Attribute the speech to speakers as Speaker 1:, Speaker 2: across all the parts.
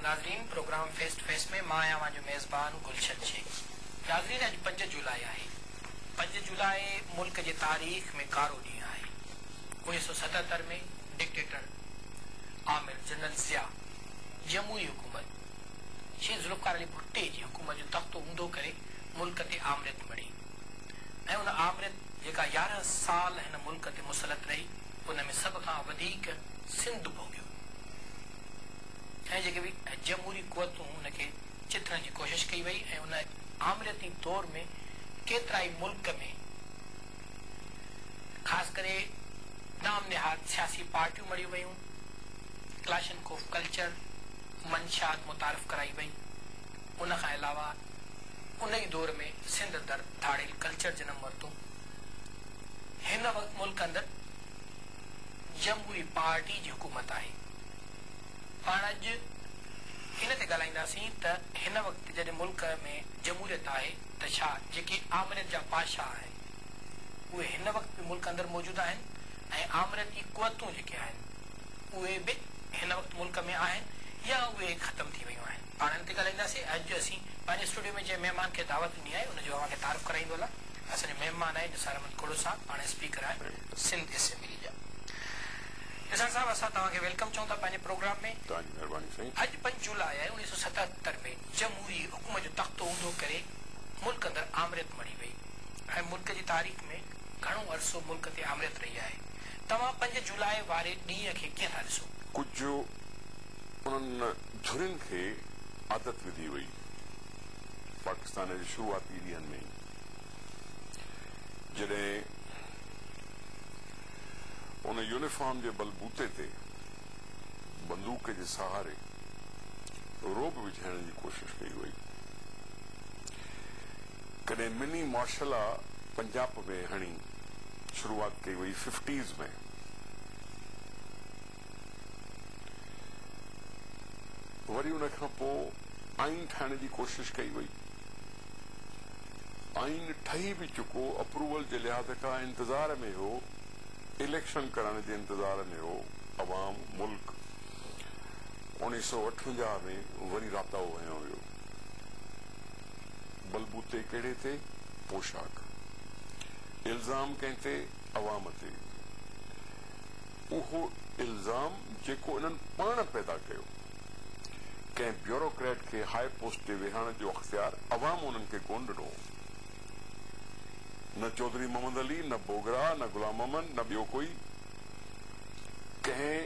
Speaker 1: नाज़रीन programme face two face में मां आहियां जो मेज़बान गुलशन शेख। नाज़रीन अॼु 5 जुलाई आहे। 5 जुलाई मुल्क जी तारीख़ में कारो ॾींहुं आहे। 1977 में डिक्टेटर आमिर जनरल ज़िया जमहूरी हुकूमत शेख ज़ुल्फ़िकार अली भुट्टे जी हुकूमत जो तख़्तो ऊंधो करे मुल्क ते आमरियत मड़ी ऐं उन आमरियत जेका 11 साल हिन मुल्क ते मुसलत रही, उन में सभ खां वधीक सिंध भोगियो ऐं जेके बि जमहूरी क़ुवतूं उनखे चिथण जी कोशिश कई वई ऐं उन आमरियती दौर में केतिरा ई मुल्क में ख़ासि करे नाम निहाद सियासी पार्टियूं मड़ियूं वयूं, क्लैशन ऑफ कल्चर मंशात मुतारफ़ कराई वई। उन खां अलावा उन ई दौर में सिंध दर धाड़ियल कल्चर जनम वरितो। हिन वक़्तु मुल्क अंदरि जमहूरी पार्टी जी हुकूमत आहे। पाण अॼु इन ते ॻाल्हाईंदासीं त हिन वक़्तु जॾहिं मुल्क में जमहूरियत आहे त छा जेके आमरियत जा पातशाह आहिनि उहे हिन वक़्तु बि मुल्क अंदरि मौजूदु आहिनि ऐं आमरियती क़ुवतूं जेके आहिनि उहे बि हिन वक़्तु मुल्क में आहिनि या उहे ख़तमु थी वियूं आहिनि। पाण हिन ते ॻाल्हाईंदासीं। अॼु असीं पंहिंजे स्टूडियो में जंहिं महिमान खे दावत ॾिनी आहे उनजो अव्हांखे तारीफ़ कराईंदो अला। असांजो महिमान आहे निसार अहमद खोड़ो साहब, पाण स्पीकर आहे सिंध असेंबली जा। निसार साहब, असां तव्हांखे वेलकम चऊं था पंहिंजे प्रोग्राम में। अॼु 5 जुलाई आहे 1977 में जमहूरी हुकूमत जो तख़्तो ऊंधो करे मुल्क अंदरि आमरियत मड़ी वई ऐं मुल्क जी तारीख़ में घणो अरसो मुल्क ते आमरियत रही आहे। तव्हां 5 जुलाई वारे ॾींहं खे कीअं था ॾिसो?
Speaker 2: कुझु उन्हनि धुरियुनि खे आदत विधी वई पाकिस्तान जे शुरूआती ॾींहनि में, जॾहिं उन यूनिफॉर्म जे बलबूते ते बंदूक जे सहारे रोब विझाइण जी कोशिश कई वई। कॾहिं मिनी मार्शल पंजाब में हणी शुरूआत कई वई 50s में। वरी उन खां पोइ आइन ठाहिण जी कोशिश कई वई। आइन ठही बि चुको, अप्रूवल जे लिहाज़ खां इंतज़ार में हो, इलेक्शन करण जे इंतज़ार में हो अवाम मुल्क। 1958 में वरी राब्ता वयो वियो। बलबूते कहिड़े ते? पोशाक। इल्ज़ाम कंहिं ते? अवाम ते। उहो इल्ज़ाम जेको इन्हनि पाण पैदा कयो। कंहिं ब्यूरोक्रेट खे हाई पोस्ट ते वेहारण जो अख्तियार अवाम उन्हनि खे कोन ॾिनो। न चौधरी मोहम्मद अली, न बोगरा, न गुलाम अहमद, न ॿियो कोई कंहिं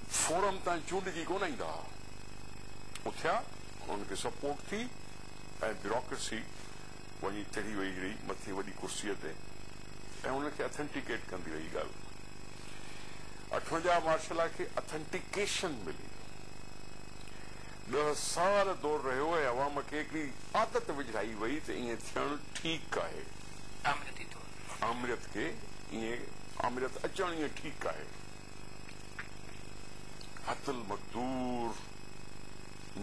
Speaker 2: फोरम तां चूंडजी कोन ईंदा। उथिया, उनखे सपोर्ट थी ऐं ब्यूरोक्रेसी वञी चढ़ी वई रही मथे वॾी कुर्सीअ ते ऐं उनखे अथेंटिकेट कंदी रही ॻाल्हि। 58 मार्शल खे अथेंटिकेशन मिली। 10 साल दौर रहियो ऐं अवाम खे हिकिड़ी आदत विझाई वई त ईअं थियणु ठीकु आहे। आमरियत खे ईअं आमरियत अचणु ईअं ठीकु आहे। हतल मक़दूर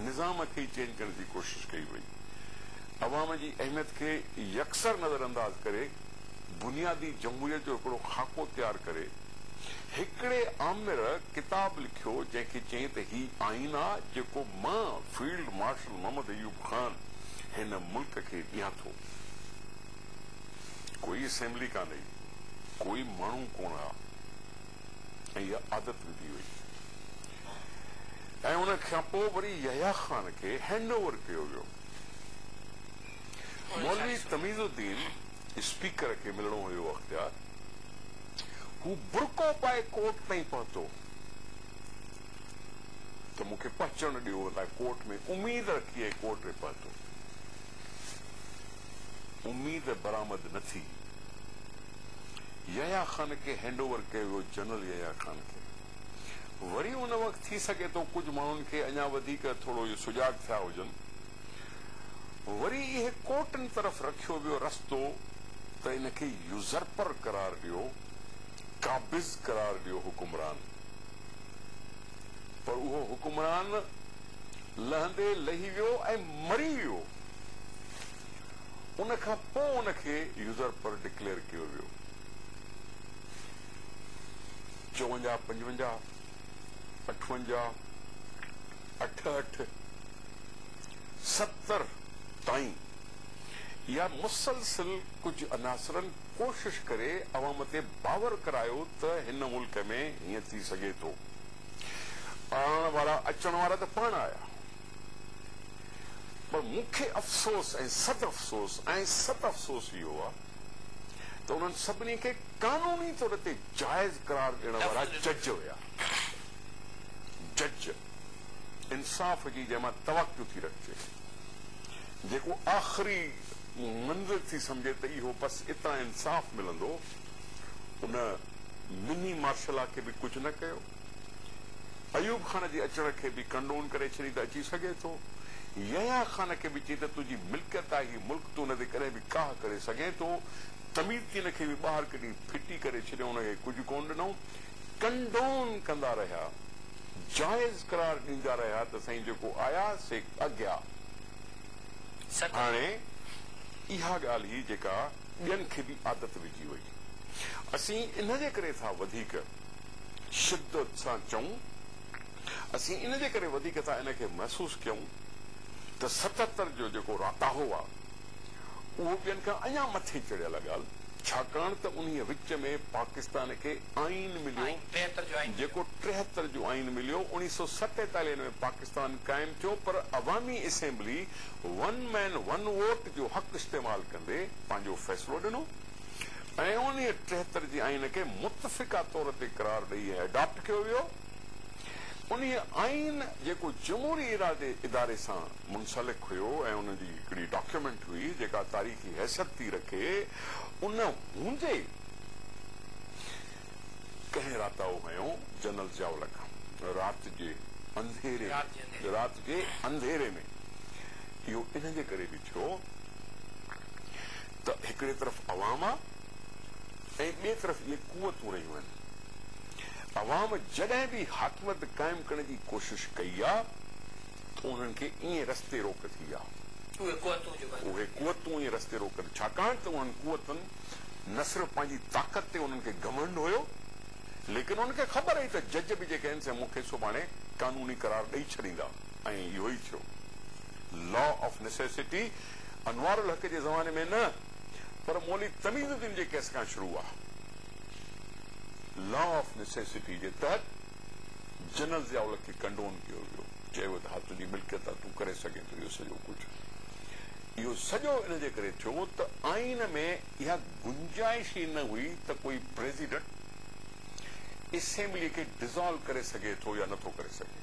Speaker 2: निज़ाम खे चेंज करण जी कोशिश कई वई। अवाम जी अहमियत खे यकसर नज़रअंदाज करे बुनियादी जमहूरियत जो हिकिड़ो खाको तयारु करे हिकिड़े आमिर किताब लिखियो जंहिंखे चई त ही आइन आहे जेको मां फील्ड मार्शल मोहम्मद अयूब खान हिन मुल्क खे ॾियां थो। कोई असेंबली कान्हे, कोई माण्हू कोन आहे ऐं इहा आदत विधी वई। ऐं उन खां पोइ वरी यहया खान खे हैंड ओवर कयो वियो। मौलवी तमीज़ुद्दीन स्पीकर खे मिलणो हुयो अख्तियार। हू बुरको पाए कोर्ट ताईं पहुतो त मूंखे पहुचण ॾियो अलाए कोर्ट में। उम्मीद रखी आहे कोर्ट में पहुतो, उम्मीद बरामद न थी। यहया खान खे हैंड ओवर कयो वियो, जनरल यहया खान खे। वरी उन वक़्तु थी सघे थो कुझु माण्हुनि खे अञा वधीक थोरो इहो सुजाग थिया हुजनि, वरी इहे कोर्टनि तरफ़ रखियो वियो रस्तो त इनखे यूज़रपर करार ॾियो, काबिज़ करार ॾियो हुकुमरान। पर उहो हुकुमरान लहंदे लही वियो ऐं मरी वियो। उन खां पोइ उनखे यूज़रपर डिक्लेयर कयो वियो। 54, 55, 58, 68 70 ताईं या मुसलसिल कुछ अनासरन कोशिश करे अवाम ते बावर करायो त हिन मुल्क में हीअं थी सघे थो। आने वाला अचण वाला त पाण आया, पर मूंखे अफ़सोस ऐं सद अफ़सोस इहो आहे त उन्हनि सभिनी खे कानूनी तौर ते जाइज़ करार ॾियण वारा जज हुया। जज इंसाफ़ जी जंहिंमां तवक़्क़ु थी रखे, जेको आख़िरी मंज़िल थी सम्झे त इहो बस इतां इंसाफ़ मिलंदो, उन मिनी मार्शल खे बि कुझु न कयो, अयूब खान जे अचण खे बि कंडोन करे छॾी त अची सघे थो, यहया खान खे बि चई त तुंहिंजी मिल्कियत आहे, हीउ मुल्क तूं हुन ते कॾहिं बि काह करे सघे थो, तमीज़ खे बि ॿाहिरि कढी फिटी करे छॾियो, हुनखे कुझु कोन ॾिनऊं, कंडोन कंदा रहिया, जाइज़ करार ॾींदा रहिया त साईं जेको आया से अॻियां। हाणे इहा ॻाल्हि ही जेका ॿियनि खे बि आदत विझी वई, असीं इन जे करे था वधीक शिद्दत सां चऊं, असीं इन जे करे वधीक था इनखे महसूस कयूं त 77 जो जेको राताहो आहे उहो ॿियनि खां अञा मथे चढ़ियल ॻाल्हि, छाकाणि त उन विच में पाकिस्तान खे आइन मिलियो, जेको 73 जो आइन मिलियो, 1947 में पाकिस्तान कायम थियो, पर अवामी assembly one man one vote जो हक़ इस्तेमाल कंदे पंहिंजो फ़ैसिलो ॾिनो ऐं उन 73 जी आइन खे मुतफ़िका तौर ते करार ॾेई एडॉप्ट कयो वियो। उन आइन जेको जमहूरी इदारे सां मुंसलिक हुयो ऐं उन जी हिकिड़ी डॉक्यूमेंट हुई जेका तारीख़ी हैसियत थी रखे, उन हूंदे कंहिं राताओ खयो जनरल जियाउल खां राति जे अंधेरे में। इहो इन जे करे बि थियो त हिकिड़े तरफ़ अवाम आहे ऐं ॿिए तरफ़ इहे कुवतूं रहियूं आहिनि। अवाम जॾहिं बि हाकिमत कायम करण जी कोशिश कई आहे त उन्हनि खे ईअं रस्ते रोक थी आहे, उहे कुवतूं ईअं रस्ते रोक, छाकाणि त उन्हनि कुवतुनि न सिर्फ़ पंहिंजी ताक़त ते उन्हनि खे घमंड हुयो, लेकिन उन्हनि खे ख़बर हुई त जज बि जेके आहिनि से मूंखे सुभाणे कानूनी करार ॾेई छॾींदा, ऐं इहो ई थियो। लॉ ऑफ नेसेसिटी अनवारुल हक़ जे ज़माने में न, पर मौली तमीज़ुद्दीन जे केस खां शुरू आहे। लॉ ऑफ नेसेसिटी जे तहत जनरल जियाउल खे कंडोन कयो वियो, चयो त हा तुंहिंजी मिल्कियत आहे, तूं करे सघे थो इहो सॼो कुझु। इहो सॼो इन जे करे थियो त आइन में इहा गुंजाइश ई न हुई त कोई प्रेसिडेंट असेंबली खे डिसॉल्व करे सघे थो या नथो करे सघे।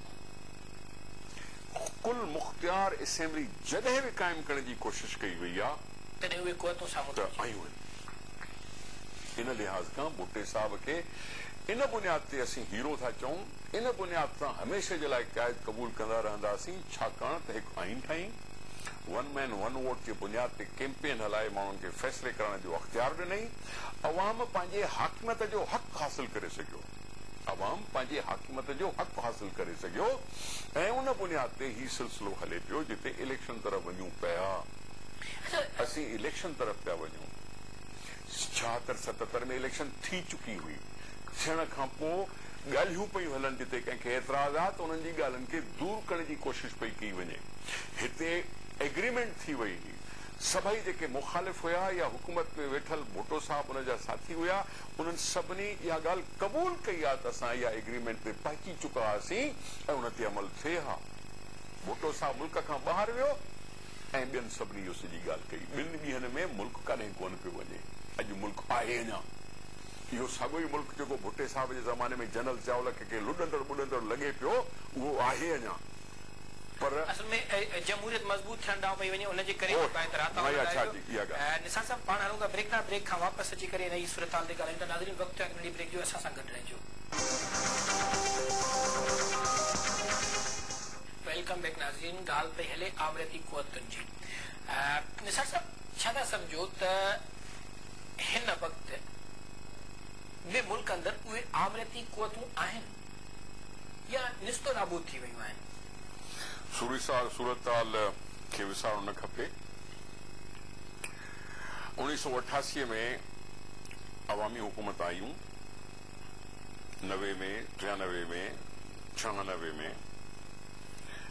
Speaker 2: कुल मुख्तियार असेंबली जॾहिं बि कायम करण जी कोशिश कई वई आहे
Speaker 1: तॾहिं उहे कुवतूं साम्हूं
Speaker 2: त आयूं आहिनि। इन लिहाज़ खां भुट्टे साहब खे इन बुनियाद ते असीं हीरो था चऊं, इन बुनियाद सां हमेशह जे लाइ क़ायद क़बूल कंदा रहंदासीं, छाकाणि त हिकु आइन ठाही, वन मैन वन वोट जे बुनियाद ते कैंपेन हलाए माण्हुनि खे फ़ैसिले करण जो अख़्तियार ॾिनई, अवाम पंहिंजे हाकिमत जो हक़ हासिल करे सघियो, अवाम पंहिंजे हाकिमत जो हक़ हासिल करे सघियो, ऐं उन बुनियाद ते ही सिलसिलो हले पियो जिते इलेक्शन तरफ़ वञूं पिया। असीं इलेक्शन तरफ़ पिया वञूं। 76-77 में इलेक्शन थी चुकी हुई, थियण खां पोइ ॻाल्हियूं पयूं हलनि, जिते कंहिंखे एतिराज़ आहे त उन्हनि जी ॻाल्हियुनि खे दूर करण जी कोशिश पई कई वञे। हिते एग्रीमेंट थी वई हुई, सभई जेके मुखालिफ़ हुया या हुकूमत में वेठल भुट्टो साहब उन जा साथी हुया, उन्हनि सभिनी इहा ॻाल्हि क़बूल कई आहे त असां इहा एग्रीमेंट ते पहुची चुका हुआसीं ऐं उन ते अमल थिए हा। भुट्टो साहब मुल्क खां ॿाहिरि वियो ऐं ॿियनि सभिनी इहो सॼी ॻाल्हि कई। 2 ॾींहनि में मुल्क काॾहें कोन पियो वञे, अॼु मुल्क आहे अञा। इहो साॻियो ई मुल्क जेको भुट्टे साहब जे ज़माने में जनरल जियाउल खे लुॾंदड़ ॿुॾंदड़ लॻे पियो, उहो आहे अञा। पर
Speaker 1: असल में जमहूरियत मज़बूत थियण ॾांहुं पई वञे, उनजे करे निसार साहब पाण हलूं था ब्रेक तां, ब्रेक खां वापसि अची करे नई सूरत हाल ते ॻाल्हायूं था। नाज़रीन वक़्तु आहे नंढी ब्रेक जो, असां सां गॾु रहिजो। वेलकम बैक नाज़रीन। ॻाल्हि पई हले आमरती कुवतुनि जी। निसार साहब छा था सम्झो त हिन वक़्तु ॿिए मुल्क अंदरि उहे आमरती कुवतूं आहिनि या निस्तो नाबूद थी वियूं आहिनि?
Speaker 2: सूरत हाल खे विसारणु न खपे। 1988 में अवामी हुकूमत आयूं, 90 में, 93 में, 96 में,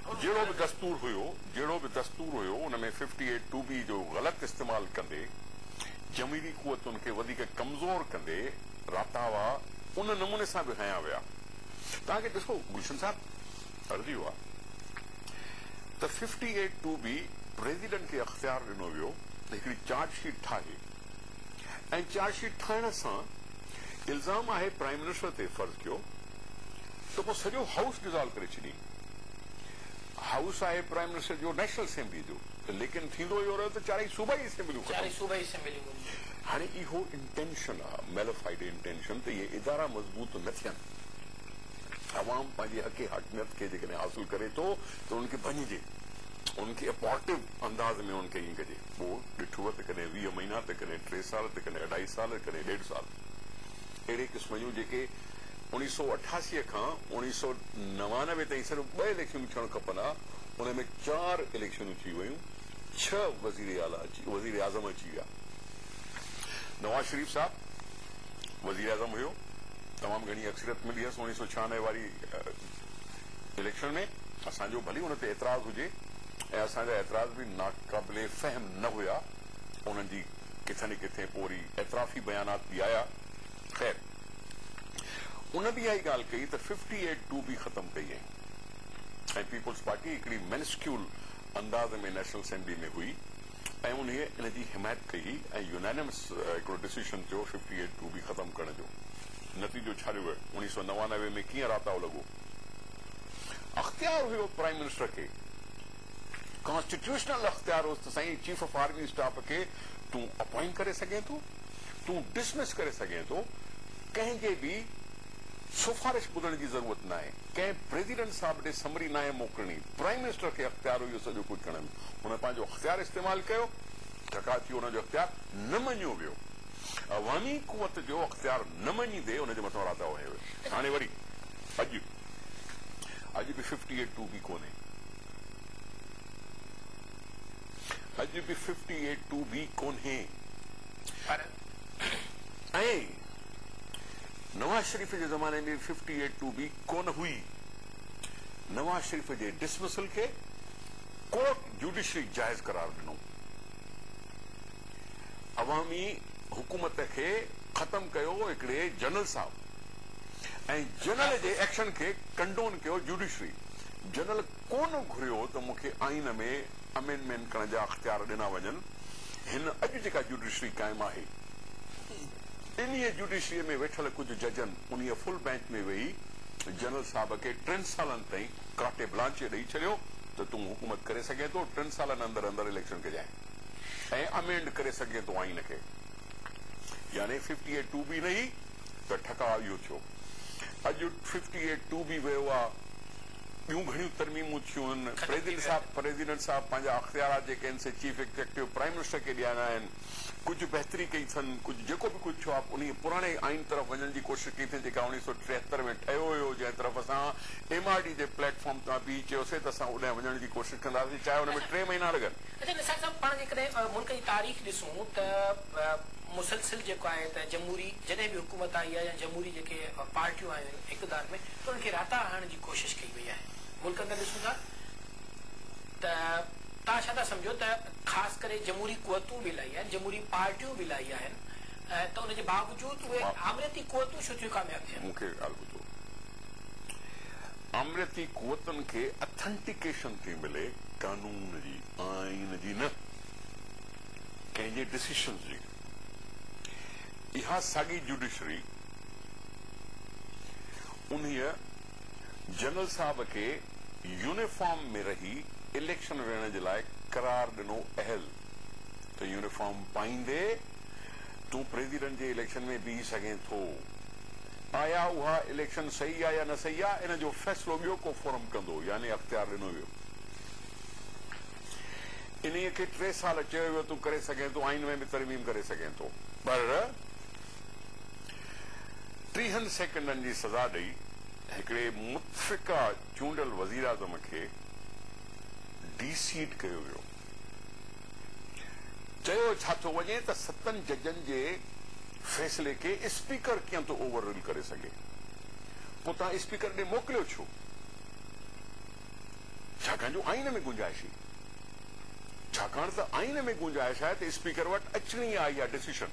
Speaker 2: जहिड़ो बि दस्तूर हुयो उनमें 58(2)B जो ग़लति इस्तेमाल कंदे जमीरी कुवतुनि खे वधीक कमज़ोर कंदे रातावा उन नमूने सां बि हया विया। तव्हांखे ॾिसो गुलशन साहब अर्ज़ी हुआ त 58(2)B प्रेसिडेंट खे अख़्तियार ॾिनो वियो हिकिड़ी चार्जशीट ठाहे ऐं चार्जशीट ठाहिण सां इल्ज़ाम आहे प्राइम मिनिस्टर ते फर्ज़ कयो त पोइ सॼो हाउस डिज़ॉल्व करे छॾी। हाउस आहे प्राइम मिनिस्टर जो नेशनल असेंबली जो, लेकिन थींदो इहो रहियो त चारई सूबाई असेंबलियूं हाणे इहो इंटेंशन आहे मेलिफाइड इंटेंशन त इहे इदारा मज़बूत न थियनि। अवाम पंहिंजे हक़ हकमियत खे जेकॾहिं हासिल करे थो त उनखे भञिजे, उनखे अपॉर्टिव अंदाज़ में उनखे ईअं कजे। पोइ ॾिठो त कॾहिं 20 महीना त कॾहिं 3 साल त कॾहिं 2.5 साल कॾहिं 1.5 साल अहिड़े क़िस्म जूं जेके 1988 खां 1999 ताईं सिर्फ़ 2 इलेक्शनूं थियणु खपनि हा, उनमें 4 इलेक्शनूं थी वयूं, 6 वज़ीर आज़म अची विया। नवाज शरीफ साहब वज़ीर आज़म हुयो, तमामु घणी अक्सरियत मिली हुयसि 1996 वारी इलेक्शन में। असांजो भली उन ते एतिराज़ हुजे ऐं असांजा एतिराज़ बि नाक़ाबिले फ़हम न हुया, उन्हनि जी किथे न किथे पोइ वरी एतिराफ़ी बयानात बि आया। ख़ैर उन बि इहा ई ॻाल्हि कई त 58(2)B ख़तमु कई ऐं पीपुल्स पार्टी हिकिड़ी मिनिस्क्यूल अंदाज़ में नेशनल असेंबली में हुई ऐं उन जी हिमायत कई ऐं यूनानिमस हिकिड़ो डिसीजन थियो 58(2)B ख़तमु करण जो। नतीजो छा वियो 1999 में कीअं राताओ लॻो। अख़्तियार हुयो प्राइम मिनिस्टर खे, कॉन्स्टिट्यूशनल अख़्तियार होसि त साईं चीफ ऑफ आर्मी स्टाफ खे तूं अपॉइंट करे सघें थो, तूं डिसमिस करे सघें थो, कंहिंजे बि सिफारिश ॿुधण जी ज़रूरत न आहे, कंहिं प्रेसिडेंट साहब ॾे समरी न आहे मोकिलणी। प्राइम मिनिस्टर खे अख़्तियार हुयो सॼो कुझु करण में, हुन पंहिंजो अख़्तियार इस्तेमालु कयो, ठका थी हुनजो अख़्तियार न मञियो वियो। अवामी कुवत जो अख़्तियार न मञींदे हुनजे मथां राताओ हयो वियो। हाणे वरी अॼु बि 58(2)B कोन्हे, अॼु बि 58(2)B कोन्हे। ऐं नवाज शरीफ जे ज़माने में 58(2)B कोन हुई। नवाज शरीफ जे डिसमिसल खे कोर्ट जुडिशरी जाइज़ करार ॾिनो, अवामी हुकूमत खे ख़तम कयो हिकिड़े जनरल साहब ऐं जनरल जे एक्शन खे कंडोन कयो जुडिशरी। जनरल कोन घुरियो त मूंखे आइन में अमेंडमेंट करण जा अख़्तियार ॾिना वञनि। हिन अॼु जेका जुडिशरी क़ाइमु आहे इन्हीअ जुडिशरीअ में वेठल कुझु जजनि उन फुल बेंच में वेही जनरल साहब खे 3 सालनि ताईं काटे ब्लांचे ॾेई छॾियो त तूं हुकूमत करे सघे थो, 3 सालनि अंदरि अंदरि इलेक्शन कजांइ ऐं अमेंड करे सघे थो आइन खे। यानी 58(2)B न ई त ठका इहो थियो। अॼु 58(2)B वियो आहे, ॿियूं घणियूं तरमीमूं थियूं आहिनि। प्रेसिडेंट साहब पंहिंजा अख़्तियारात जेके आहिनि से चीफ एग्जीक्यूटिव प्राइम मिनिस्टर खे ॾियाना आहिनि। कुझु बहितरी कई अथनि, कुझु जेको बि कुझु थियो आहे उन पुराणे आइन तरफ़ वञण जी कोशिशि कई अथनि जेका 1973 में ठहियो हुयो, जंहिं तरफ़ असां MRD जे प्लेटफॉर्म तां बि चयोसीं त असां उन वञण जी कोशिशि कंदासीं, चाहे हुन में 3 महीना लॻनि।
Speaker 1: अच्छा निसार साहब, पाण जेकॾहिं मुल्क जी तारीख़ ॾिसूं त मुसलसिल जेको आहे त जमहूरी जॾहिं बि हुकूमत आई आहे या जमहूरी जेके पार्टियूं आयूं आहिनि इक़्तिदार में त उनखे राता हणण जी कोशिशि कई वई आहे। मुल्क अंदरि ॾिसूं था त तव्हां छा था सम्झो त ख़ासि करे जमहूरी कुवतूं बि इलाही आहिनि, जमहूरी पार्टियूं बि इलाही आहिनि, त उनजे बावजूद उहे आमरती कुवतूं छो थियूं कामयाब थियनि?
Speaker 2: मूंखे ॻाल्हि ॿुधो, आमरती कुवतुनि खे अथेंटिकेशन थी मिले कानून जी, आइन जी न, कंहिंजे डिसीशन जी। इहा साॻी जुडिशरी उन्हीअ जनरल साहब खे यूनिफॉर्म में रही इलेक्शन विहण जे लाइ करार ॾिनो अहल त यूनिफॉर्म पाईंदे तूं प्रेसिडेंट जे इलेक्शन में बीह सघें थो। आया उहा इलेक्शन सही आहे या न सही आहे इन जो फ़ैसिलो ॿियो को फोरम कंदो, यानी अख़्तियार ॾिनो वियो। इन्हीअ खे 3 साल चयो वियो तूं करे सघें थो, आइन में बि तरमीम करे सघें थो, पर 30 सेकंडनि जी सज़ा ॾेई हिकिड़े मुतफ़िका चूंडियल वज़ीर आज़म खे डीसीट कयो वियो। चयो छा थो वञे त 7 जजनि जे फ़ैसिले खे स्पीकर कीअं थो ओवर रूल करे सघे। पोइ तव्हां स्पीकर ॾे मोकिलियो छो? छाकाणि जो आईन में गुंजाइश हुई, छाकाणि त आईन में गुंजाइश आहे त स्पीकर वटि अचणी आहे इहा डिसीशन,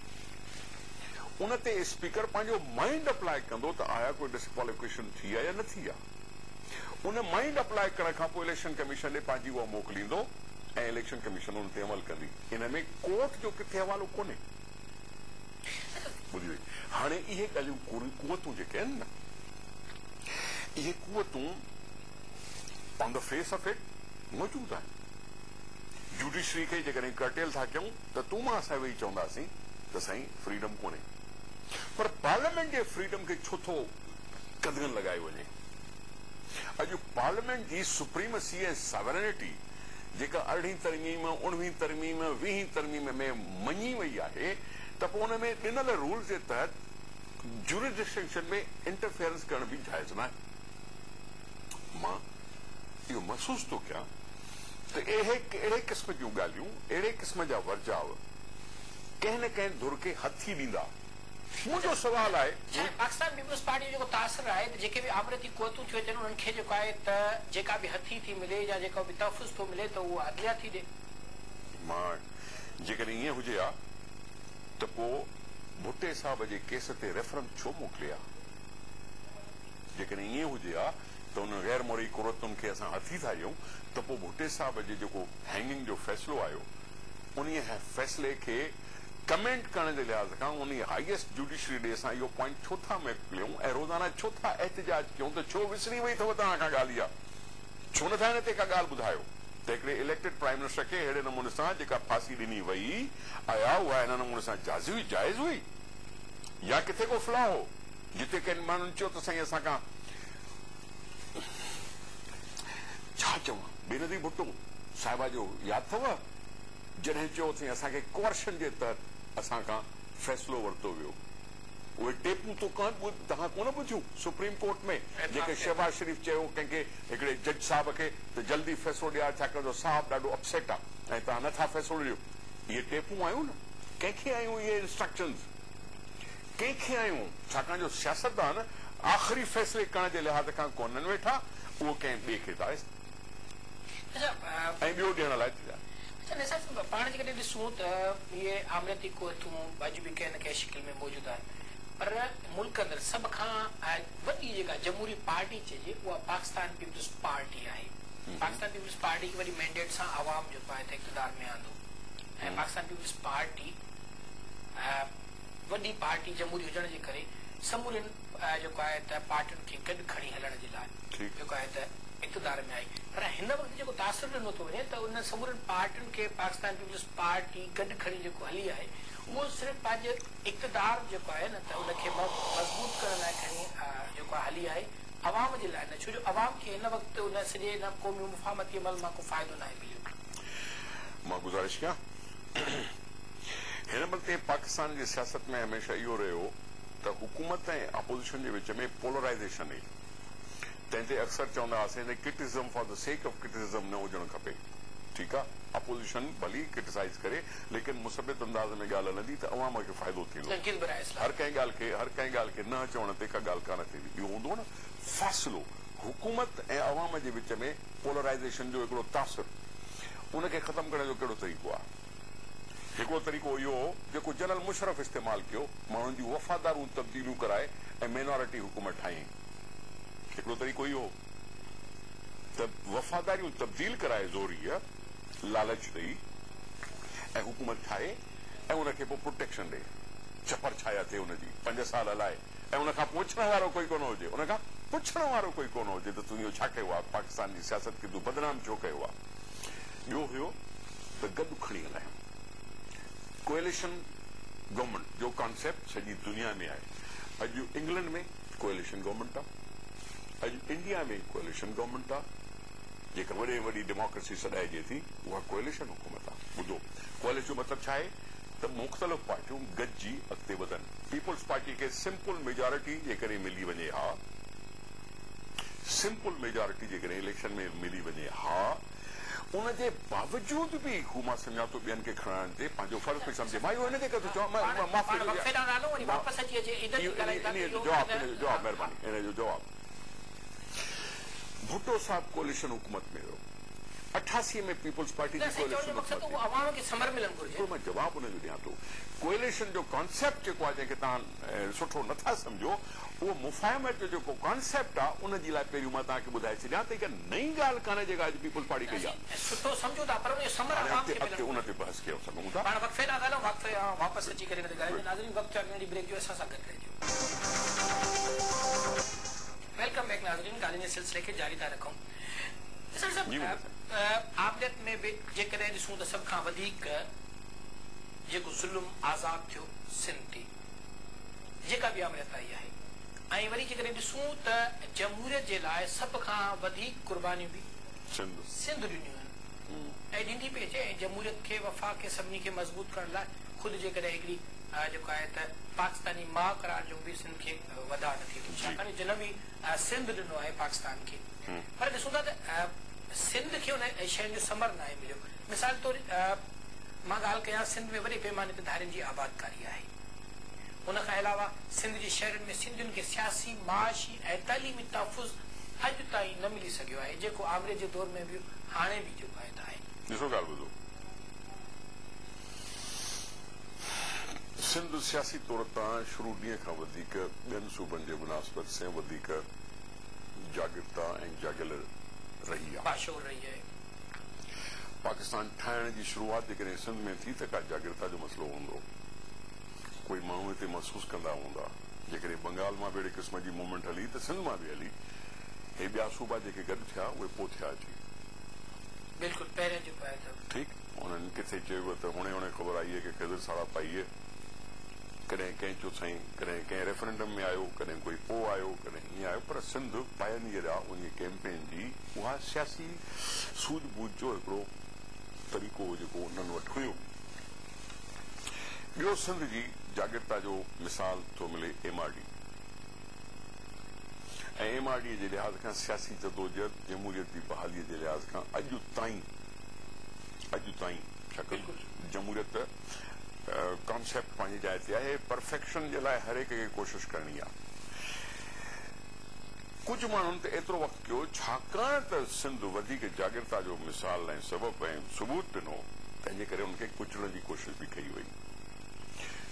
Speaker 2: उन ते स्पीकर पंहिंजो माइंड अप्लाई कंदो त आया कोई डिस्क्वालिफिकेशन थी आहे या न थी आहे। उन माइंड अप्लाई करण खां पोइ इलेक्शन कमीशन ॾे पंहिंजी उहा मोकिलींदो ऐं इलेक्शन कमीशन उन ते अमल कंदी। इन में कोर्ट जो किथे हवालो कोन्हे। ॿुधी वई। हाणे इहे ॻाल्हियूं कुवतूं जेके आहिनि न, इहे कुवतूं on the face of it मौजूदु आहिनि। जुडिशरी खे जेकॾहिं कर्टेल था कयूं त तूं मां असां वेही चवंदासीं त साईं फ्रीडम कोन्हे, पर पार्लियामेंट जे फ्रीडम खे छो थो कदगन लॻाए वञे। अॼु पार्लियामेंट जी सुप्रीमसी ऐं सॉवरेनिटी जेका 18वीं तरमीम 19वीं तरमीम 20वीं तरमीम में मञी वई आहे त पोइ उन में ॾिनल रूल्स जे तहत ज्यूरिसडिक्शन में इंटरफेरेंस करण बि जाइज़ न आहे। मां इहो महसूस थो कयां त अहिड़े क़िस्म जूं ॻाल्हियूं, अहिड़े क़िस्म जा वर्जाव कंहिं न कंहिं धुर खे हथी ॾींदा। मुंहिंजो सवाल आहे
Speaker 1: पाकिस्तान पीपल्स पार्टी जो तासर आहे त जेके बि आमरती कुवतूं थियूं अचनि उन्हनि खे जेको आहे त जेका बि हथी थी मिले या जेको बि तहफ़ुज़ थो मिले त उहो अदलिया थी ॾे।
Speaker 2: मां जेकॾहिं ईअं हुजे हा त पोइ भुट्टे साहब जे केस ते रेफरेंस छो मोकिलिया। जेकॾहिं ईअं हुजे हा त उन गैर मोरी कुरतुनि खे असां हथी था ॾियूं त पोइ भुट्टे साहब जे जेको हैंगिंग जो फ़ैसिलो आयो उन फ़ैसिले खे कमेंट करण जे लिहाज़ खां उन हाईएस्ट जुडिशरी ॾे असां इहो पॉइंट छो था मोकिलियूं ऐं रोज़ाना छो था एहतिजाज कयूं त छो विसरी वई अथव तव्हां खां ॻाल्हि इहा, छो नथा हिन ते का ॻाल्हि ॿुधायो त हिकिड़े इलेक्टेड प्राइम मिनिस्टर खे अहिड़े नमूने सां जेका फांसी ॾिनी वई आया उहा हिन नमूने सां जाइज़ हुई या किथे को फ्लॉ हो जिते कंहिं माण्हुनि चयो त साईं असां खां छा चवां। बेनज़ीर भुट्टो साहिबा जो यादि अथव जॾहिं चयो अथई असांखे कोर्शन जे तहत असां खां फ़ैसिलो वरितो वियो। उहे टेपूं तव्हां कोन ॿुधियूं सुप्रीम कोर्ट में जेके शहबाज शरीफ़ चयो कंहिंखे हिकिड़े जज साहब खे त जल्दी फ़ैसिलो ॾियार छाकाणि त साहब ॾाढो अपसेट आहे ऐं तव्हां नथा फ़ैसिलो ॾियो। इहे टेपूं आयूं न, कंहिंखे आयूं इहे इंस्ट्रक्शन्स, कंहिंखे आयूं? छाकाणि जो सियासतदान आख़िरी फ़ैसिले करण जे लिहाज़ खां कोन्हनि वेठा, उहो कंहिं ॿिए खे था ऐं ॿियो ॾियण लाइ थी।
Speaker 1: पाण जेकॾहिं ॾिसूं त इहे आमरती कुवतूं अॼु बि कंहिं न कंहिं शिकिल में मौजूदु आहिनि, पर मुल्क अंदरि सभ खां वॾी जेका जमहूरी पार्टी चइजे उहा पाकिस्तान पीपल्स पार्टी आहे। पाकिस्तान पीपल्स पार्टी खे वरी मैंडेट सां आवाम जेको आहे त इक़्तिदार में आंदो ऐं पाकिस्तान पीपल्स पार्टी वॾी पार्टी जमहूरी हुजण जे करे समूरनि जेको आहे त पार्टियुनि खे गॾु खणी हलण जे लाइ जेको आहे त इक़्तिदार में आई। पर हिन वक़्तु जेको तासुर ॾिनो थो वञे त उन समूरनि पार्टियुनि खे पाकिस्तान पीपल्स पार्टी गॾु खणी जेको हली आहे उहो सिर्फ़ु पंहिंजे इक़्तिदार जेको आहे न त उनखे मज़बूत करण लाइ खणी जेको आहे हली आहे, अवाम जे लाइ न, छो जो अवाम खे हिन वक़्तु उन सॼे न क़ौमी मुफ़ाहमती अमल मां को फ़ाइदो नाहे मिलियो।
Speaker 2: मां गुज़ारिश कयां हिन वक़्तु पाकिस्तान जी सियासत में हमेशह इहो रहियो त हुकूमत ऐं अपोज़िशन जे विच में पोलराइज़ेशन आहे। तंहिं ते अक्सर चवंदा हुआसीं त क्रिटिसिज़म फॉर द सेक ऑफ क्रिटिसिज़म न हुजणु खपे। ठीकु आहे, अपोज़िशन भली क्रिटिसाइज़ करे लेकिन मुसबित अंदाज़ में ॻाल्हि हलंदी त अवाम खे फ़ाइदो थींदो। हर कंहिं ॻाल्हि खे न चवण ते का ॻाल्हि कान थींदी। इहो हूंदो न फ़ासिलो हुकूमत ऐं अवाम जे विच में पोलराइज़ेशन जो हिकिड़ो तासुर, उनखे ख़तमु करण जो कहिड़ो तरीक़ो आहे? हिकिड़ो तरीक़ो इहो हो जेको जनरल मुशर्रफ इस्तेमालु कयो, माण्हुनि जूं वफ़ादारूं तब्दीलियूं कराए ऐं माइनॉरिटी हुकूमत ठाही। हिकिड़ो तरीक़ो इहो त वफ़ादारियूं तब्दील कराए ज़ोरीअ लालच ॾेई ऐं हुकूमत ठाहे ऐं उनखे पोइ प्रोटेक्शन ॾे, छपर छाया थिए हुनजी 5 साल हलाए ऐं उनखां पुछण वारो कोई कोन हुजे, उनखां पुछण वारो कोई कोन हुजे त तूं इहो छा कयो आहे, पाकिस्तान जी सियासत खे तूं बदनाम छो कयो आहे। ॿियो हुयो त गॾु खणी हलायूं। कोएलिशन गवर्नमेंट जो कॉन्सेप्ट सॼी दुनिया में आहे। अॼु इंग्लैंड में कोएलिशन गवर्नमेंट आहे, अॼु इंडिया में कोएलिशन गवर्नमेंट आहे, जेका वॾी डेमोक्रेसी सॾाइजे थी उहा कोएलिशन हुकूमत आहे। ॿुधो, कोएलिशन जो मतिलबु छा आहे त मुख़्तलिफ़ पार्टियूं गॾिजी अॻिते वधनि। पीपल्स पार्टी खे सिंपल मेजॉरिटी जे करे मिली वञे हा, सिंपल मेजॉरिटी जे करे इलेक्शन में मिली वञे हा, उनजे बावजूद बि हू मां सम्झां थो ॿियनि खे खणण ते पंहिंजो फ़र्ज़ पई सम्झे। मां इहो हिनजे करे चवां जवाब महिरबानी, इन जो जवाब। भुट्टो साहब कोलिशन हुकूमत में हुयो, 88 में पीपल्स पार्टी जी कोalition
Speaker 1: मक़सद वो अवाम खे समर मिलणु घुरिजे।
Speaker 2: तो मां जवाब उनजो ॾियां थो। कोalition जो कॉन्सेप्ट जेको आहे जंहिंखे तव्हां सुठो नथा सम्झो, उहो मुफ़ाहिमत जो जेको कॉन्सेप्ट आहे उनजे लाइ पहिरियों मां तव्हांखे ॿुधाए छॾियां त हिकु नई ॻाल्हि कान्हे जेका अॼु पीपल्स पार्टी कई आहे।
Speaker 1: सुठो सम्झो था, पर उन समर अवाम खे
Speaker 2: अॻिते उन ते बहस करे सघूं था।
Speaker 1: पाण वक़्फ़े था ॻाल्हायूं, वक़्फ़े वापसि अची करे ॻाल्हायूं। नाज़रीन, वक़्तु आहे ब्रेक जो, असां सां गॾु रहिजो। वेलकम बैक नाज़रीन, ॻाल्हियुनि जे सिलसिले खे जारी था रखूं। आमदत में बि जेकॾहिं ॾिसूं त सभ खां वधीक जेको ज़ुल्म आज़ाद थियो सिंध ते, जेका बि आमदत आई आहे, ऐं वरी जेकॾहिं ॾिसूं त जमहूरियत जे लाइ सभ खां वधीक कुर्बानियूं बि सिंध ॾिनियूं आहिनि ऐं ॾींदी पई अचे। ऐं जमहूरियत खे, वफ़ा खे, सभिनी खे मज़बूत करण लाइ ख़ुदि जेकॾहिं हिकिड़ी जेको आहे त पाकिस्तानी माउ करार जो बि सिंध खे वधा नथी वञे, छाकाणि जिन बि सिंध ॾिनो आहे पाकिस्तान खे। पर ॾिसूं था त सिंध खे उन शयुनि जो समर न आहे मिलियो। मिसाल तौर मां ॻाल्हि कयां, सिंध में वॾे पैमाने ते धारियुनि जी आबादकारी आहे। उन खां अलावा सिंध जे शहरनि में सिंधियुनि खे सियासी, माशी ऐं तइलीमी तहफ़ुज़ अॼु ताईं न मिली सघियो आहे, जेको आमरे जे दौर में बि हाणे बि जेको आहे त आहे।
Speaker 2: ॾिसो ॻाल्हि ॿुधो, सिंध सियासी तौर तां शुरू ॾींहं खां वधीक ॿियनि सूबनि जे मुनासिबत सां वधीक जागृता ऐं जागियल रही आहे,
Speaker 1: बाशोर रही आहे।
Speaker 2: पाकिस्तान ठाहिण जी शुरूआत जेकॾहिं सिंध में थी त का जागृता जो मसइलो हूंदो, कोई माण्हू हिते महसूस कंदा हूंदा। जेकॾहिं बंगाल मां बि अहिड़े क़िस्म जी मूवमेंट हली त सिंध मां बि हली। हे ॿिया सूबा जेके गॾु थिया उहे पोइ थिया अची।
Speaker 1: बिल्कुलु पहिरियों जेको आहे
Speaker 2: ठीकु, उन्हनि किथे चयो त हुणे ख़बर आई आहे कि ख़िज़र साड़ा पाइए, कॾहिं कंहिं चयो साईं, कॾहिं कंहिं रेफरेंडम में आयो, कॾहिं कोई पोइ आयो, कॾहिं हीअं आयो। पर सिंध पायनियर आहे उन कैंपेन जी, उहा सियासी सूझबूझ जो हिकिड़ो तरीक़ो जेको उन्हनि वटि हुयो। ॿियो सिंध जी जागृता जो मिसाल थो मिले MRD ऐं MRD जे लिहाज़ खां सियासी जदोजहद, जमहूरियत जी बहालीअ जे लिहाज़ खां अॼु ताईं शक्ल जमहूरियत कॉन्सेप्ट पंहिंजी जाइ ते आहे। परफेक्शन जे लाइ हर हिक खे कोशिश करणी आहे। कुझु माण्हुनि त एतिरो वक़्तु कयो, छाकाणि त सिंध वधीक जागृता जो मिसाल ऐं सबबु ऐं सबूत ॾिनो, तंहिंजे करे उनखे कुचलण जी कोशिश बि कई वई।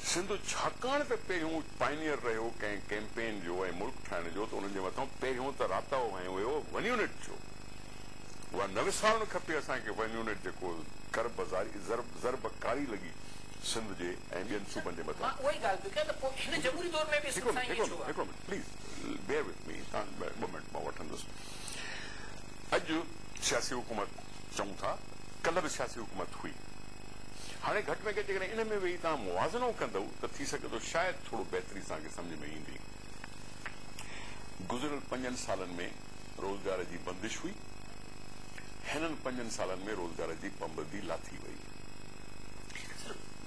Speaker 2: सिंध छाकाणि त पहिरियों पाइनियर रहियो कंहिं कैंपेन जो ऐं मुल्क ठाहिण जो, त उन्हनि जे मथां पहिरियों त राताओ हयो वियो वन यूनिट जो। उहा न विसारणु खपे असांखे वन यूनिट जेको ज़रबकारी लॻी सिंध जे ऐं ॿियनि सूबनि जे मथां। प्लीज़ बेयर विथ मी, ॿ मिनट मां वठंदुसि। अॼु सियासी हुकूमत चऊं था, कल्ह बि सियासी हुकूमत हुई। हाणे घटि में घटि जेकॾहिं इन में वेही तव्हां मुवाज़नो कंदव त थी सघे थो शायदि थोरो बहितरी तव्हांखे सम्झ में ईंदी। गुज़िरियल 5 सालनि में रोज़गार जी बंदिश हुई, हिननि 5 सालनि में रोज़गार जी पाबंदी लाथी वई।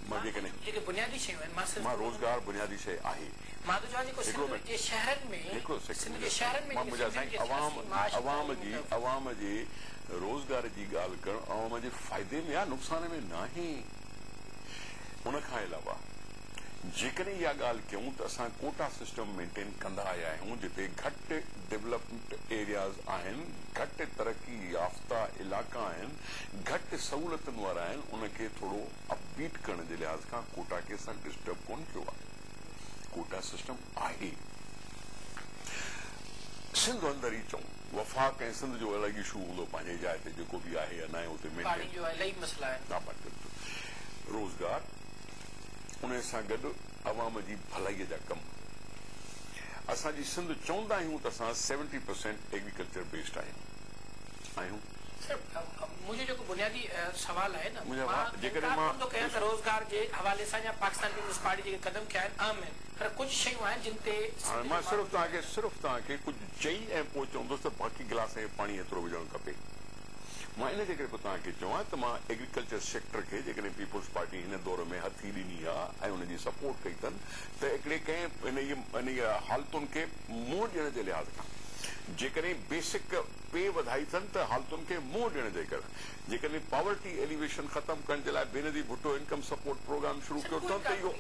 Speaker 2: मां
Speaker 1: बुनियादी शयूं आहिनि,
Speaker 2: मां रोज़गार बुनियादी शइ आहे। अवाम जे रोज़गार जी ॻाल्हि करणु अवाम जे फ़ाइदे में आहे, नुक़सान में न आहे। उन खां अलावा जेकॾहिं इहा ॻाल्हि कयूं त असां कोटा सिस्टम मेंटेन कंदा आया आहियूं, जिते घटि डेवलपमेंट एरियाज़ आहिनि, घटि तरक़ी याफ़्ता इलाइक़ा आहिनि, घटि सहूलियतुनि वारा आहिनि, उनखे थोरो अपबीट करण जे लिहाज़ खां कोटा खे असां डिस्टर्ब कोन कयो आहे। कोटा सिस्टम आहे। सिंध अंदरि ई चऊं, वफ़ाक़ ऐं सिंध जो अलॻि इशू हूंदो पंहिंजे जाइ ते, जेको बि आहे या न आहे उते रोज़गार, उन सां गॾु अवाम जी भलाईअ जा कम। असांजी सिंध चवंदा आहियूं त असां 70% एग्रीकल्चर बेस्ड आहियूं।
Speaker 1: मुंहिंजो जेको बुनियादी सवाल आहे न, रोज़गार जे हवाले सां या पाकिस्तान पीपल्स पार्टी जेके क़दम कया आहिनि आम आहिनि, पर कुझु शयूं आहिनि जिन ते
Speaker 2: मां सिर्फ़ु तव्हांखे कुझु चई ऐं पोइ चवंदुसि त बाक़ी गिलास में पाणी एतिरो विझणु खपे। मां इन जे करे पोइ तव्हांखे चवां त मां एग्रीकल्चर सेक्टर खे जेकॾहिं पीपल्स पार्टी हिन दौर में हथी ॾिनी आहे ऐं हुनजी सपोर्ट कई अथनि, त हिकिड़े कंहिं इन हालतुनि खे मुंहुं ॾियण जे लिहाज़ खां, जेकॾहिं बेसिक पे वधाई अथनि त हालतुनि खे मुंहुं ॾियण जे करे, जेकॾहिं पॉवर्टी एलिवेशन ख़तमु करण जे लाइ Benazir Bhutto income support programme शुरू कयो अथनि, त इहो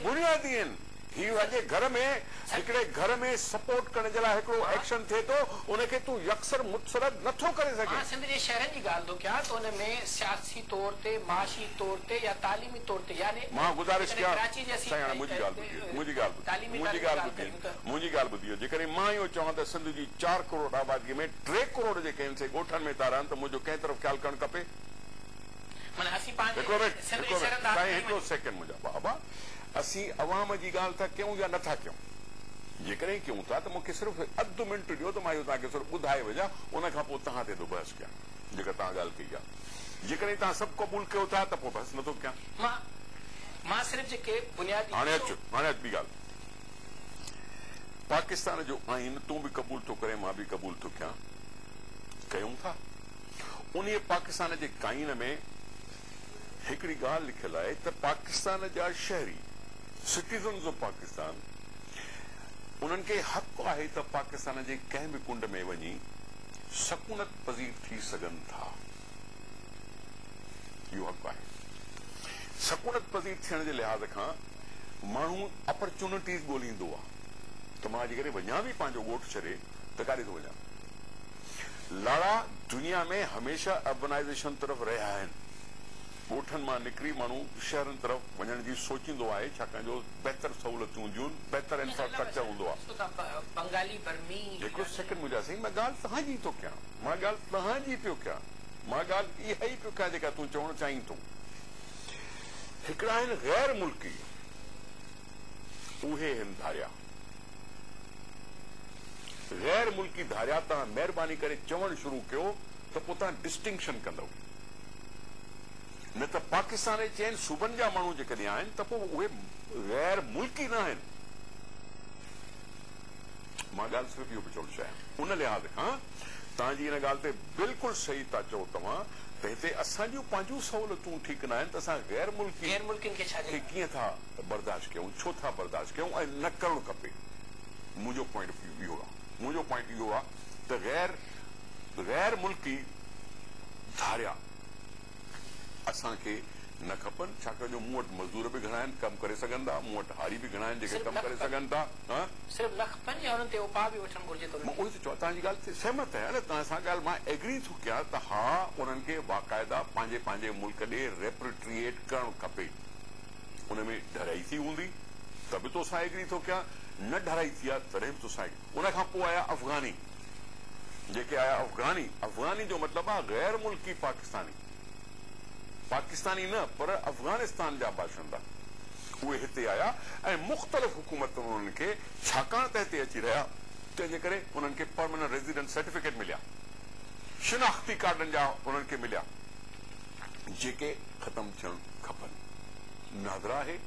Speaker 2: बुनियादी आहिनि। ही अॼु घर में हिकिड़े घर में सपोर्ट करण जे लाइ हिकिड़ो एक्शन थिए थो उनखे तूं यकसर मुतसरद नथो करे सघे।
Speaker 1: सिंध जे शहरनि जी ॻाल्हि थो कयां त हुन में सियासी तौर ते माशी तौर ते या तालीमी तौर ते यानी
Speaker 2: मां गुज़ारिश कयां मुंहिंजी ॻाल्हि ॿुधियो जेकॾहिं मां इहो चवां त सिंध जी 4 करोड़ आबादीअ में 3 करोड़ जेके आहिनि से ॻोठनि में था रहनि त मुंहिंजो कंहिं तरफ़ ख्यालु करणु खपे। हिकिड़ो सेकेंड मुंहिंजा बाबा असीं अवाम जी ॻाल्हि था कयूं या नथा कयूं जेकॾहिं कयूं था त मूंखे सिर्फ़ु अधु मिंट ॾियो त मां इहो तव्हांखे सिर्फ़ु ॿुधाए वञा उन खां पोइ तव्हां ते थो बहस कयां जेका तव्हां ॻाल्हि कई आहे। जेकॾहिं तव्हां सभु क़बूल कयो था त पोइ बहस नथो कयां।
Speaker 1: मां सिर्फ़ु जेके बुनियादी
Speaker 2: हाणे अचु ॿी ॻाल्हि पाकिस्तान जो आइन तूं बि क़बूल थो करे मां बि क़बूल थो कयां कयूं था उन पाकिस्तान जे आइन में हिकिड़ी ॻाल्हि लिखियल आहे त पाकिस्तान जा शहरी सिटीज़न्स ऑफ पाकिस्तान उन्हनि खे हक़ आहे त पाकिस्तान जे कंहिं बि कुंड में वञी सकूनत पज़ीर थी सघनि था। इहो हक़ आहे। सकूनत पज़ीर थियण जे लिहाज़ खां माण्हू अपॉर्चुनिटीज़ ॻोल्हींदो आहे त मां जेकॾहिं वञा बि पंहिंजो ॻोठु छॾे त काॾे थो वञा। लाड़ा दुनिया में हमेशह अर्बनाइज़ेशन तरफ़ रहिया आहिनि ॻोठनि मां निकिरी माण्हू शहरनि तरफ़ वञण जी सोचींदो आहे छाकाणि जो बहितर सहूलियतूं हूंदियूं आहिनि बहितर इंफ्रास्ट्रक्चर हूंदो आहे। हिकिड़ो सेकेंड मुंहिंजा साईं मां ॻाल्हि तव्हांजी थो कयां मां ॻाल्हि तव्हांजी पियो कयां मां ॻाल्हि इहा ई पियो कयां जेका तूं चवणु चाहीं थो। हिकिड़ा आहिनि गैर मुल्की उहे आहिनि धारिया गैर मुल्की धारिया तव्हां महिरबानी करे चवणु शुरू कयो त पोइ तव्हां डिस्टिंक्शन कंदव न त पाकिस्तान जे चइनि सूबनि जा माण्हू जेकॾहिं आहिनि त पोइ उहे गैर मुल्की न आहिनि। मां ॻाल्हि सिर्फ़ु इहो बि चवणु चाहियां उन लिहाज़ खां तव्हांजी हिन ॻाल्हि ते बिल्कुलु सही था चओ तव्हां त हिते असांजूं पंहिंजूं सहूलियतूं ठीकु न आहिनि त असां गैर मुल्कियुनि खे कीअं था बर्दाश्त कयूं छो था बर्दाश्त कयूं ऐं न करणु खपे। मुंहिंजो पॉइंट ऑफ व्यू इहो आहे मुंहिंजो पॉइंट इहो आहे त गैर मुल्की धारिया असांखे न खपनि छाकाणि जो मूं वटि मज़दूर बि घणा आहिनि कमु करे सघनि था मूं वटि हारी बि घणा आहिनि जेके कमु करे सघनि था। मां उहो थो चवां तव्हांजी ॻाल्हि ते सहमत आहियां न तव्हां सां ॻाल्हि मां एग्री थो कयां त हा उन्हनि खे बाक़ाइदा पंहिंजे मुल्क ॾे रेपेट्रिएट करणु खपे उन में ढराई थी हूंदी त बि तोसां एग्री थो कयां न ढराई थी आहे तॾहिं बि तोसां उन खां पोइ आया अफ़गानी जेके आया अफ़गानी जो मतिलबु आहे गैर मुल्की पाकिस्तानी न पर अफ़गानिस्तान जा बाशिंदा उहे हिते आया ऐं मुख़्तलिफ़ हुकूमतुनि उन्हनि खे छाकाणि त हिते अची रहिया तंहिंजे करे उन्हनि खे परमानेंट रेज़िडेंट सर्टिफिकेट मिलिया शिनाख्ती कार्डनि जा उन्हनि खे मिलिया जेके ख़तमु थियणु खपनि। नादरा आहे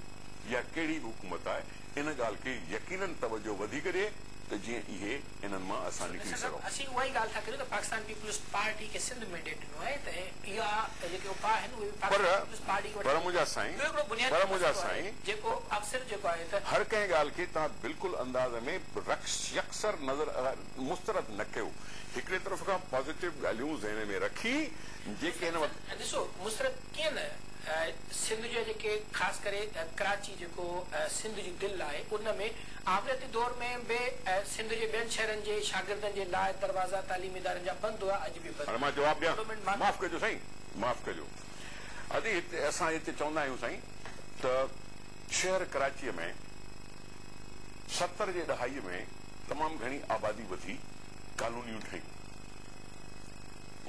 Speaker 2: या कहिड़ी बि हुकूमत आहे इन ॻाल्हि खे यकीनन तवजो वधीक ॾिए त जीअं इहे इन्हनि मां असां निकिरी सघूं।
Speaker 1: असीं उहा ई ॻाल्हि था करियूं त पाकिस्तान पीपुल्स पार्टी खे सिंध में ॾिनो आहे त इहा जेके उपाउ आहिनि उहे पीपुल्स पार्टी
Speaker 2: पर मुंहिंजा साईं
Speaker 1: जेको अक्सर जेको आहे त
Speaker 2: हर कंहिं ॻाल्हि खे तव्हां बिल्कुलु अंदाज़ में यकसर नज़र मुस्तरद न कयो हिकिड़े तरफ़ खां पॉज़िटिव ॻाल्हियूं ज़हन में रखी जेके हिन वक़्तु
Speaker 1: ॾिसो मुस्तरद कीअं न सिंध जो जेके ख़ासि करे कराची जेको सिंध जी दिलि आहे उन में आमरती दौर में बि सिंध जे ॿियनि शहरनि जे शागिर्दनि जे लाइ दरवाज़ा तालीमी इदारनि जा बंदि हुआ अॼु बि बंदि।
Speaker 2: मां जवाबु ॾियां माफ़ कजो साईं माफ़ कजो अॼु असां हिते चवंदा आहियूं साईं त शहर कराचीअ में 70 जे ॾहाईअ में तमामु घणी आबादी वधी कॉलोनियूं ठहियूं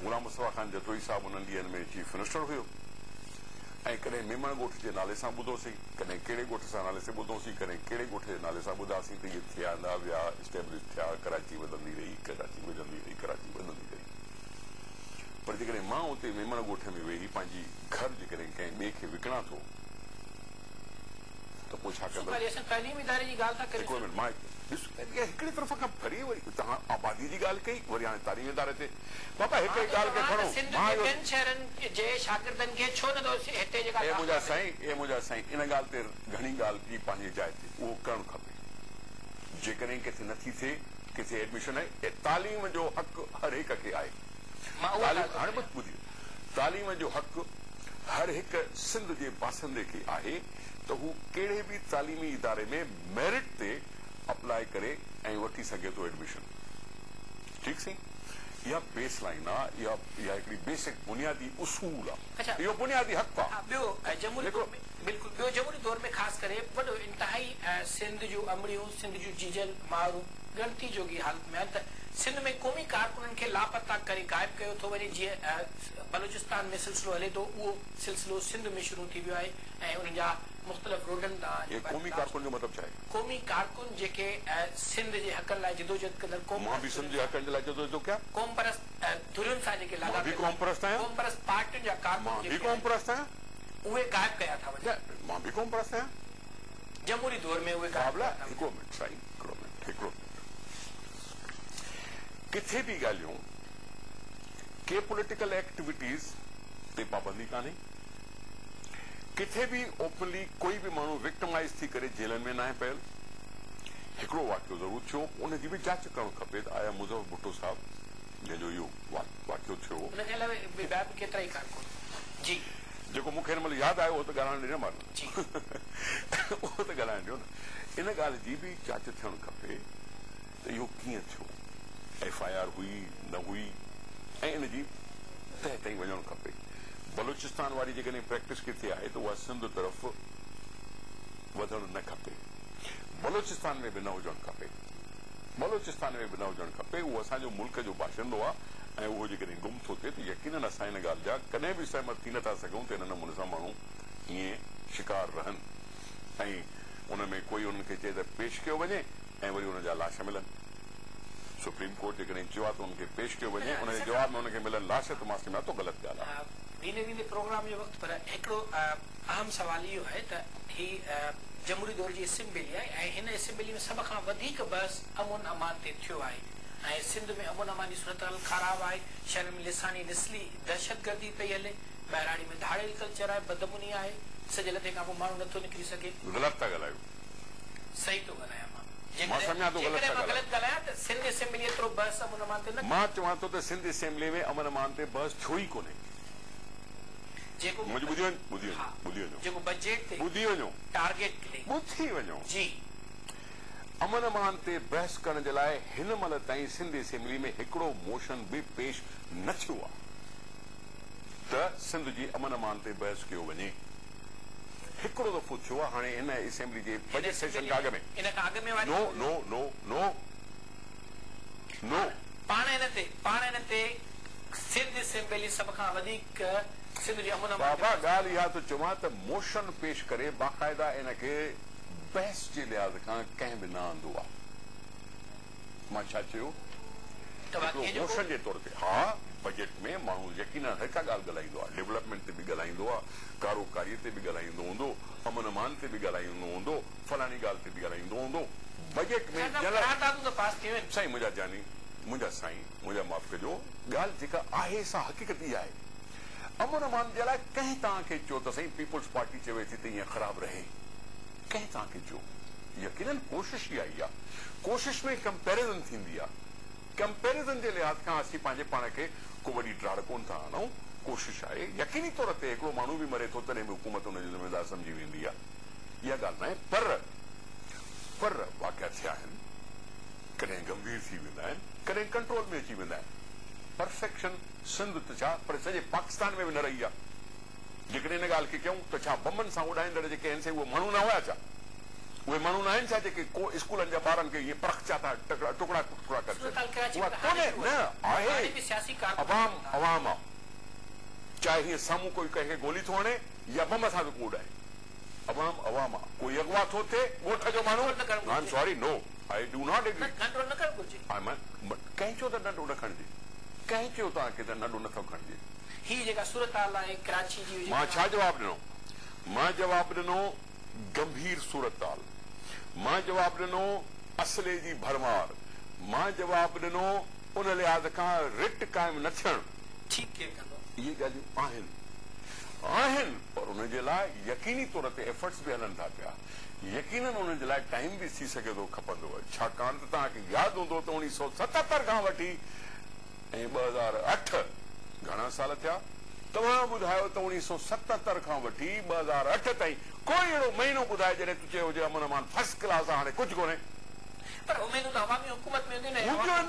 Speaker 2: गुलाम मुस्तफ़ा ख़ान जतोई साहिबु उन्हनि ॾींहनि में चीफ मिनिस्टर हुयो ऐं कॾहिं मेमण ॻोठ जे नाले सां ॿुधोसीं कॾहिं कहिड़े ॻोठ सां नाले से ॿुधोसीं कॾहिं कहिड़े ॻोठ जे नाले सां ॿुधासीं त इहे थिया न विया स्टेब्लिश थिया कराची वधंदी रही पर जेकॾहिं मां उते मेमण ॻोठ में वेही पंहिंजी घर जेकॾहिं कंहिं ॿिए खे विकिणां थो त पोइ छा कंदो मां हिकिड़ी तरफ़ खां फरी वरी तव्हां आबादी जी ॻाल्हि कई वरी हाणे तालीम इदारे ते बाबा हिकिड़ी ॻाल्हि खे खणो मुंहिंजा साईं इन ॻाल्हि ते घणी ॻाल्हि जी पंहिंजी जाइ ते उहो करणु खपे जेकॾहिं किथे नथी थिए किथे एडमिशन आहे तालीम जो हक़ हर हिक खे आहे हाणे बि ॿुधी तालीम जो हक़ हर हिकु सिंध जे बासिंदे खे आहे तो हू कहिड़े बि तालीमी इदारे में मेरिट ते अप्लाई करे ऐं वठी सघे थो एडमिशन। ठीक सी, इहा बेस लाइन आहे, इहा हिकिड़ी बेसिक बुनियादी उसूल आहे, इहो बुनियादी हक़ आहे।
Speaker 1: ॿियो जमहूरी दौर में बिल्कुल, ॿियो जमहूरी दौर में ख़ासि करे वॾो इंतहाई सिंध जूं अमड़ियूं, सिंध जूं जीजल मारू गणती जोगी हालत में आहिनि। त सिंध में क़ौमी कारकुननि खे लापता करे गायब कयो थो वञे। जीअं बलूचिस्तान में सिलसिलो हले थो, उहो सिलसिलो सिंध में शुरू थी वियो आहे ऐं उन्हनि जा मुख़्तलिफ़ रोडनि तां।
Speaker 2: क़ौमी कारकुन जो मतिलबु छा आहे?
Speaker 1: क़ौमी कारकुन जेके सिंध जे हक़नि लाइ जिदोजहद कंदड़ क़ौम,
Speaker 2: मां बि सिंध जे हक़नि जे लाइ जिदोजहद कया।
Speaker 1: क़ौम परस्त धुरियुनि सां जेके
Speaker 2: मां बि क़ौम परस्त आहियां,
Speaker 1: क़ौम परस्त पार्टियुनि जा कारकुन
Speaker 2: मां बि क़ौम परस्त आहियां,
Speaker 1: उहे गायब कया था वञनि।
Speaker 2: मां बि क़ौम परस्त आहियां।
Speaker 1: जमहूरी दौर में उहे
Speaker 2: हिकिड़ो मिनट साईं, हिकिड़ो मिनट। किथे बि ॻाल्हियूं के पॉलिटिकल एक्टिविटीज़ ते पाबंदी कान्हे, किथे बि ओपनली कोई बि माण्हू विक्टिमाइज़ थी करे जेलनि में न आहे पियल। हिकिड़ो वाक़ियो ज़रूर थियो, उनजी बि जांच करणु खपे त आया मुज़फ़र भुट्टो साहब जंहिंजो इहो वाक़ियो थियो,
Speaker 1: उनजे अलावा ॿिया बि केतिरा ई कारकुन जी,
Speaker 2: जेको मूंखे हिन महिल यादि आयो उहो त ॻाल्हाइण ॾिनो मां उहो त ॻाल्हाइण ॾियो न। इन ॻाल्हि जी बि जांच थियणु खपे त इहो कीअं थियो, FIR हुई न हुई, ऐं इन जी तह ताईं वञणु खपे। बलूचिस्तान वारी जेकॾहिं प्रैक्टिस किथे आहे त उहा सिंध तरफ़ वधणु न खपे, बलूचिस्तान में बि न हुजणु खपे, बलूचिस्तान में बि न हुजणु खपे। उहो असांजो मुल्क जो बाशिंदो आहे ऐं उहो जेकॾहिं गुम थो थिए त यकीनन असां हिन ॻाल्हि जा कॾहिं बि सहमत थी नथा सघूं त हिन नमूने सां माण्हू ईअं शिकार रहनि ऐं उन में कोई उन्हनि खे चए त पेश कयो वञे ऐं वरी उन जा लाश मिलनि। सुप्रीम कोर्ट जेकॾहिं चयो आहे त उनखे पेश कयो वञे, उनजे जवाब में उनखे मिलनि लाश, त मां सम्झां थो ग़लति ॻाल्हि आहे।
Speaker 1: धीरे धीरे प्रोग्राम जो वक़्तु, पर हिकिड़ो अहम सवाल इहो आहे त ही जमहूरी दौर जी असेंबली आहे ऐं हिन असेंबली में सभ खां वधीक बहस अमन अमान ते थियो आहे ऐं सिंध में अमन अमान जी सूरत हाल ख़राब आहे। शहर में लिसानी नस्ली दहशतगर्दी पई हले, बहिराड़ी में धाड़ेल कल्चर आहे, बदमुनी आहे, सॼे लथे खां पोइ माण्हू नथो निकिरी सघे।
Speaker 2: ग़लति था ॻाल्हायो।
Speaker 1: सही थो ॻाल्हायां मां,
Speaker 2: मां सम्झां थो ग़लति
Speaker 1: ॻाल्हायां त सिंध असेंबली एतिरो बहस अमन अमान ते न।
Speaker 2: मां चवां थो त सिंध असेंबली में अमन अमान ते बहस थियो ई कोन्हे।
Speaker 1: जेको
Speaker 2: मुंहिंजो ॿुधी वञो,
Speaker 1: जेको बजट ते
Speaker 2: ॿुधी वञो,
Speaker 1: टारगेट ते
Speaker 2: ॿुधी वञो
Speaker 1: जी,
Speaker 2: अमन अमान ते बहस करण जे लाइ हिन महिल ताईं सिंध असेंबली में हिकिड़ो मोशन बि पेश न थियो आहे त सिंध जी अमन अमान ते बहस कयो वञे। हिकिड़ो दफ़ो थियो आहे हाणे हिन असेंबली जे बजट सेशन खां अॻु में।
Speaker 1: इन खां अॻु में
Speaker 2: नो नो नो नो नो
Speaker 1: पाण हिन ते सिंध असेंबली सभ खां वधीक सिंध जी अमन अमान
Speaker 2: बाबा ॻाल्हि इहा त चवां त मोशन पेश करे बाक़ाइदा इनखे बहस जे लिहाज़ खां कंहिं बि न आंदो आहे। मां छा चयो, मोशन जे तौर ते हा बजट में माण्हू यकीनन हर का ॻाल्हि ॻाल्हाईंदो आहे, डेवलपमेंट ते बि ॻाल्हाईंदो आहे, कारोकारीअ ते बि ॻाल्हाईंदो हूंदो, अमन अमान ते बि ॻाल्हाईंदो हूंदो, फलाणी ॻाल्हि ते बि ॻाल्हाईंदो हूंदो। बजट में साईं मुंहिंजा जानी, मुंहिंजा साईं, मुंहिंजा माफ़ कजो, ॻाल्हि जेका आहे सा हक़ीक़त इहा आहे। अमन अमान जे लाइ कंहिं तव्हांखे चयो त साईं पीपुल्स पार्टी चवे थी त ईअं ख़राब रहे, कंहिं तव्हांखे चयो? यकीनन कोशिश ई आई आहे, कोशिश में कंपेरिज़न थींदी आहे, कंपेरिज़न जे लिहाज़ खां असीं पंहिंजे पाण खे को वॾी ड्राड़ कोन था आणूं। कोशिश आहे, यकीनी तौर ते हिकिड़ो माण्हू बि मरे थो तॾहिं बि हुकूमत हुनजी ज़िम्मेदार सम्झी वेंदी आहे, इहा ॻाल्हि न आहे। पर वाक़िया थिया आहिनि, कॾहिं गंभीर थी वेंदा आहिनि, कॾहिं कंट्रोल में अची वेंदा आहिनि। परफेक्शन सिंध त छा पर सॼे पाकिस्तान में बि न रही आहे। जेकॾहिं हिन ॻाल्हि खे कयूं त छा बमनि सां उॾाईंदड़ जेके आहिनि से उहे माण्हू न हुया छा? उहे माण्हू न आहिनि छा जेके को स्कूलनि जा ॿारनि खे इहे परखचा था टुकड़ा टुकड़ा करे? न आहे, अवाम आहे, चाहे हीअं साम्हूं कोई कंहिंखे गोली थो हणे या बम सां बि को उॾाए, अवाम आहे। कोई अगवा थो थिए ॻोठ जो माण्हू, I am sorry, no I do not agree. कंहिं चयो त नंढो न खणिजे? कंहिं चयो तव्हांखे त नंढो नथो खणिजे?
Speaker 1: ही जेका सूरत हाल आहे कराची जी,
Speaker 2: मां छा जवाब ॾिनो? मां जवाब ॾिनो गंभीर सूरत हाल, मां जवाब ॾिनो असले जी भरमार, मां जवाब ॾिनो उन लिहाज़ खां रिट क़ाइमु न थियणु। इहे ॻाल्हियूं आहिनि पर उन जे लाइ यकीनी तौर ते एफर्ट्स बि हलनि था पिया। यकीनन उन जे लाइ टाइम बि थी सघे थो खपंदो आहे, छाकाणि त तव्हांखे यादि हूंदो त 1977 खां वठी ऐं 2008 घणा साल थिया? तव्हां ॿुधायो त 1977 खां वठी 2008 ताईं कोई अहिड़ो महीनो ॿुधाए जॾहिं तूं चयो हुजे अमन अमान फर्स्ट क्लास आहे, हाणे कुझु कोन्हे।
Speaker 1: पर उमेदूं त अवामी हुकूमत में हूंदियूं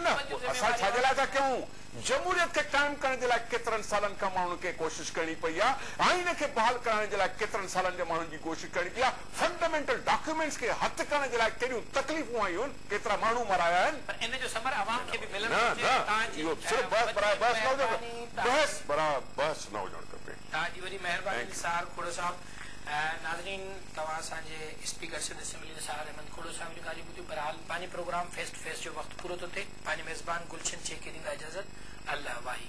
Speaker 2: न, असां छाजे लाइ था कयूं? जमहूरियत खे काइम करण जे लाइ केतिरनि सालनि खां माण्हुनि खे कोशिश करणी पई आहे, आइन खे बहाल करण जे लाइ केतिरनि सालनि जे माण्हुनि जी कोशिश करणी पई आहे, फंडामेंटल डॉक्यूमेंट्स खे हथ करण जे लाइ कहिड़ियूं तकलीफ़ूं आयूं आहिनि, केतिरा माण्हू मराया आहिनि।
Speaker 1: पर इन जो समर अवाम खे बि मिलणु
Speaker 2: घुरिजे। इहो सिर्फ़ बहस न हुजणु खपे।
Speaker 1: तव्हांजी वरी महिरबानी निसार खोड़ो साहब। नाज़रीन, तव्हां असांजे स्पीकर सिंध असेंबली निसार अहमद खोड़ो साहब जी ॻाल्हियूं ॿुधियूं। बहरहाल पंहिंजे प्रोग्राम फेस टू फेस जो वक़्तु पूरो थो थिए। पंहिंजे मेज़बान गुलशन शेख खे ॾींदा इजाज़त। अल्लाह वाही।